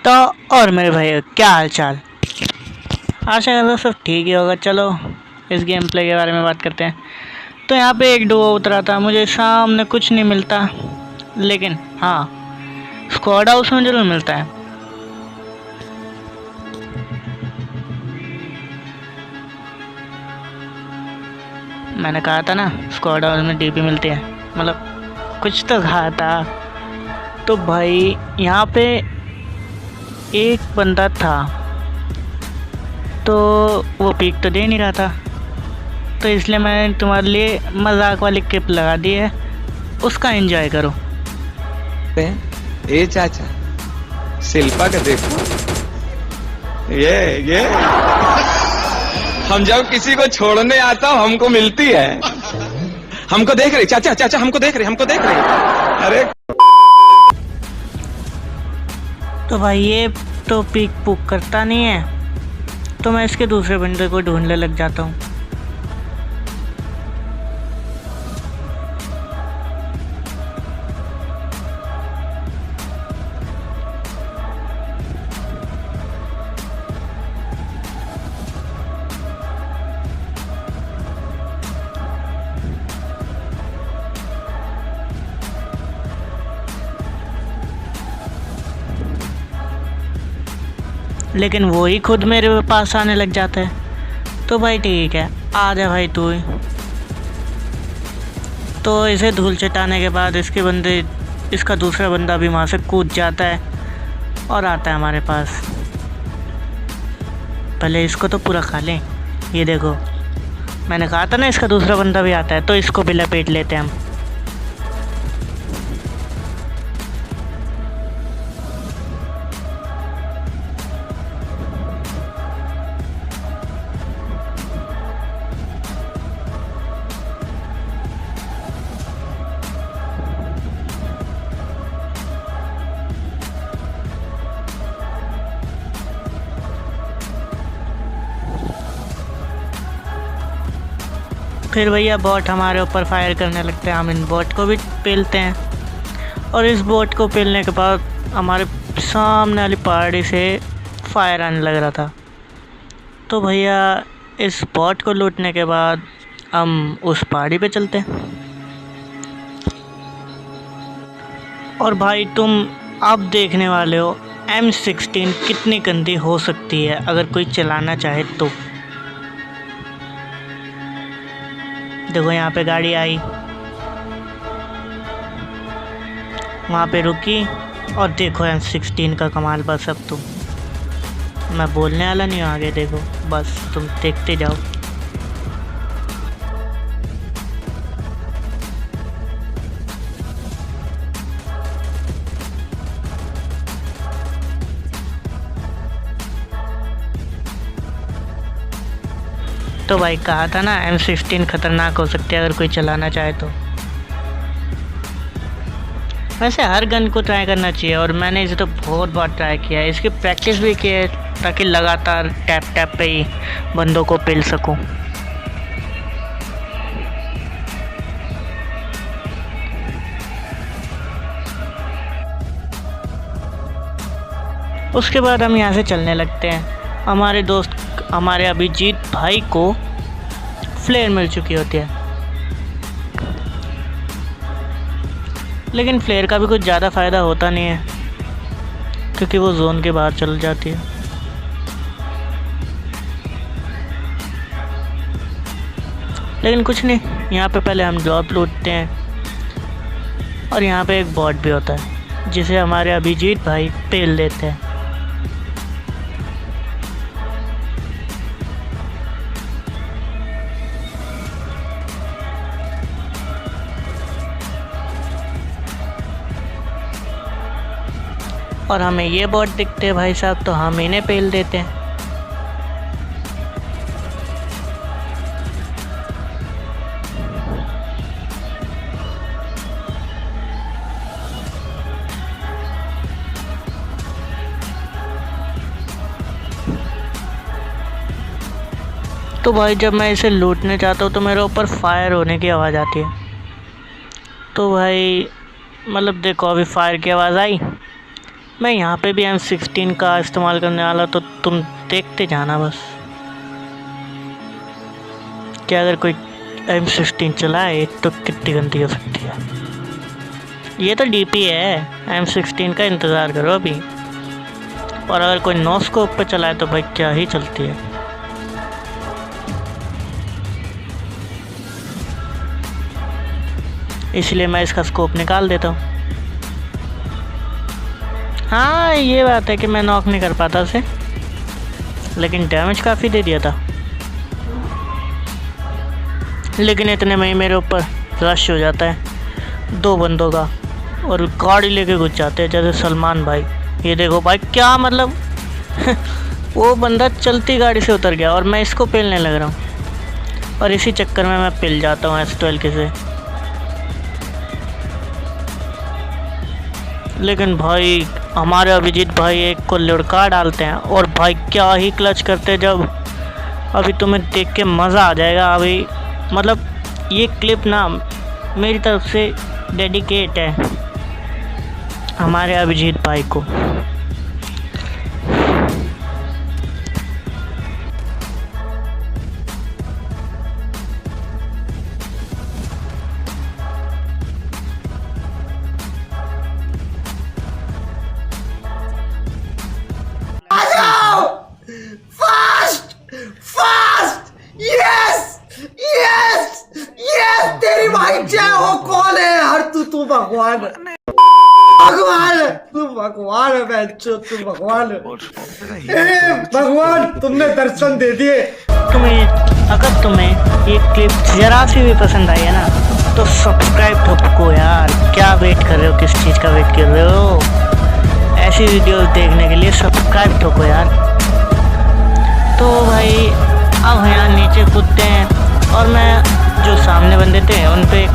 तो और मेरे भाई क्या हाल चाल। आशा करता हूँ सब ठीक ही होगा। चलो इस गेम प्ले के बारे में बात करते हैं। तो यहाँ पे एक डुओ उतरा था, मुझे सामने कुछ नहीं मिलता, लेकिन हाँ स्क्वाड हाउस में जरूर मिलता है। मैंने कहा था ना स्क्वाड हाउस में डीपी मिलती है, मतलब कुछ तो कहा था। तो भाई यहाँ पे एक बंदा था, तो वो पीक तो दे नहीं रहा था, तो इसलिए मैंने तुम्हारे लिए मजाक वाली क्लिप लगा दी है, उसका एंजॉय करो। ए चाचा शिल्पा का देखो, ये हम जब किसी को छोड़ने आता हूँ हमको मिलती है। हमको देख रही चाचा, चाचा हमको देख रही। अरे तो भाई ये तो पीक पुक करता नहीं है, तो मैं इसके दूसरे बंदे को ढूंढने लग जाता हूँ। लेकिन वो ही खुद मेरे पास आने लग जाता है। तो भाई ठीक है, आ जा भाई तू ही। तो इसे धूल चटाने के बाद इसका दूसरा बंदा भी वहाँ से कूद जाता है और आता है हमारे पास। पहले इसको तो पूरा खा लें। ये देखो, मैंने कहा था ना इसका दूसरा बंदा भी आता है, तो इसको भी लपेट लेते हैं हम। फिर भैया बॉट हमारे ऊपर फायर करने लगते हैं, हम इन बॉट को भी पेलते हैं। और इस बॉट को पेलने के बाद हमारे सामने वाली पहाड़ी से फायर आने लग रहा था। तो भैया इस बॉट को लूटने के बाद हम उस पहाड़ी पे चलते हैं। और भाई तुम अब देखने वाले हो M16 कितनी गंदी हो सकती है अगर कोई चलाना चाहे तो। देखो यहाँ पे गाड़ी आई, वहाँ पे रुकी, और देखो M16 का कमाल। बस अब तुम, मैं बोलने वाला नहीं हूँ आगे, देखो बस तुम देखते जाओ। तो भाई कहा था ना M16 खतरनाक हो सकती है अगर कोई चलाना चाहे तो। वैसे हर गन को ट्राई करना चाहिए, और मैंने इसे तो बहुत बार ट्राई किया है, इसकी प्रैक्टिस भी की है ताकि लगातार टैप टैप पे ही बंदों को पेल सकूं। उसके बाद हम यहाँ से चलने लगते हैं। हमारे अभिजीत भाई को फ्लेयर मिल चुकी होती है, लेकिन फ्लेयर का भी कुछ ज़्यादा फ़ायदा होता नहीं है क्योंकि वो जोन के बाहर चल जाती है। लेकिन कुछ नहीं, यहाँ पे पहले हम ड्रॉप लूटते हैं, और यहाँ पे एक बॉट भी होता है जिसे हमारे अभिजीत भाई पेल देते हैं। और हमें ये बॉट दिखते हैं भाई साहब, तो हम इन्हें पेल देते हैं। तो भाई जब मैं इसे लूटने जाता हूँ तो मेरे ऊपर फायर होने की आवाज़ आती है। तो भाई मतलब देखो अभी फायर की आवाज़ आई, मैं यहाँ पे भी M16 का इस्तेमाल करने वाला, तो तुम देखते जाना बस कि अगर कोई M16 चलाए तो कितनी गंदी हो सकती है। ये तो DP है, M16 का इंतज़ार करो अभी। और अगर कोई नो स्कोप पे चलाए तो भाई क्या ही चलती है। इसलिए मैं इसका स्कोप निकाल देता हूँ। हाँ ये बात है कि मैं नॉक नहीं कर पाता उसे, लेकिन डैमेज काफ़ी दे दिया था। लेकिन इतने में ही मेरे ऊपर रश हो जाता है 2 बंदों का, और गाड़ी लेके घुस जाते हैं जैसे सलमान भाई। ये देखो भाई क्या मतलब वो बंदा चलती गाड़ी से उतर गया और मैं इसको पेलने लग रहा हूँ, और इसी चक्कर में मैं पिल जाता हूँ S12 के से। लेकिन भाई हमारे अभिजीत भाई एक को लुढ़का डालते हैं, और भाई क्या ही क्लच करते हैं जब, अभी तुम्हें देख के मज़ा आ जाएगा। अभी मतलब ये क्लिप ना मेरी तरफ से डेडिकेट है हमारे अभिजीत भाई को। Fast fast, yes yes yes, तेरी भाई जय हो। कौन है यार तू भगवान भगवान है, तू भगवान है बच्चों, तू भगवान है। भगवान तुमने दर्शन दे दिए। अगर तुम्हें ये क्लिप जरा सी भी पसंद आई है ना, तो सब्सक्राइब ठोको यार। क्या वेट कर रहे हो, किस चीज़ का वेट कर रहे हो? ऐसी वीडियोस देखने के लिए सब्सक्राइब ठोको यार। तो भाई अब यहाँ नीचे कूदते हैं, और मैं जो सामने बंदे थे उन पे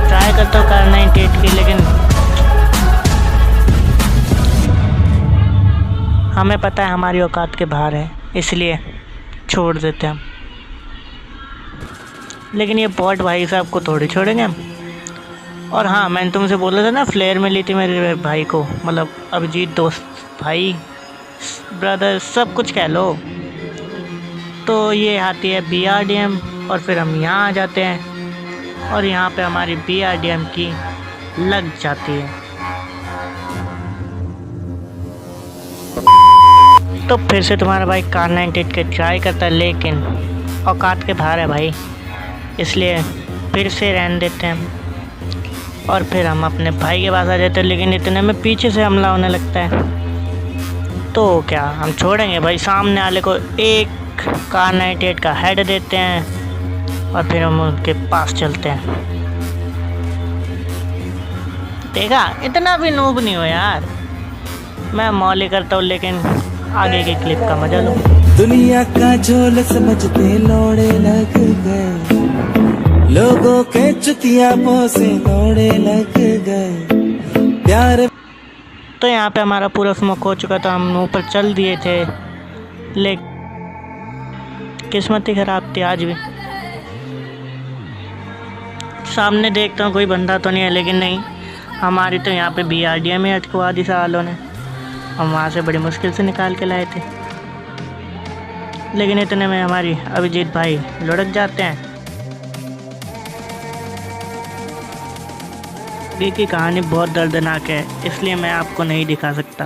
ट्राई करता हूँ कार 98 की, लेकिन हमें पता है हमारी औकात के बाहर है, इसलिए छोड़ देते हैं हम। लेकिन ये बॉट भाई साहब को थोड़ी छोड़ेंगे हम। और हाँ, मैंने तुमसे बोला था ना फ्लेयर मिली थी मेरे भाई को, मतलब अभिजीत दोस्त, भाई, ब्रदर, सब कुछ कह लो। तो ये आती है BRDM, और फिर हम यहाँ आ जाते हैं, और यहाँ पे हमारी BRDM की लग जाती है। तो फिर से तुम्हारा भाई कार 98 के ट्राई करता है, लेकिन औकात के बाहर है भाई, इसलिए फिर से रहने देते हैं। और फिर हम अपने भाई के पास आ जाते हैं, लेकिन इतने में पीछे से हमला होने लगता है। तो क्या हम छोड़ेंगे भाई? सामने वाले को एक कार 98 का हेड देते हैं, और फिर हम उनके पास चलते हैं। देखा, इतना भी नूब नहीं हो यार। मैं मौली करता हूँ, लेकिन आगे के क्लिप का मजा लो। दुनिया का झोल समझते लौड़े लग गए, लोगों के चुतियापों से लौड़े लग गए प्यार। तो यहाँ पे हमारा पूरा स्मोक हो चुका था, हम ऊपर चल दिए थे, लेकिन किस्मत ही खराब थी आज भी। सामने देखता हूँ कोई बंदा तो नहीं है, लेकिन नहीं, हमारी तो यहाँ पे BRDM में अटकवा दी सालों ने। हम वहाँ से बड़ी मुश्किल से निकाल के लाए थे, लेकिन इतने में हमारी अभिजीत भाई लुढ़क जाते हैं। की कहानी बहुत दर्दनाक है, इसलिए मैं आपको नहीं दिखा सकता।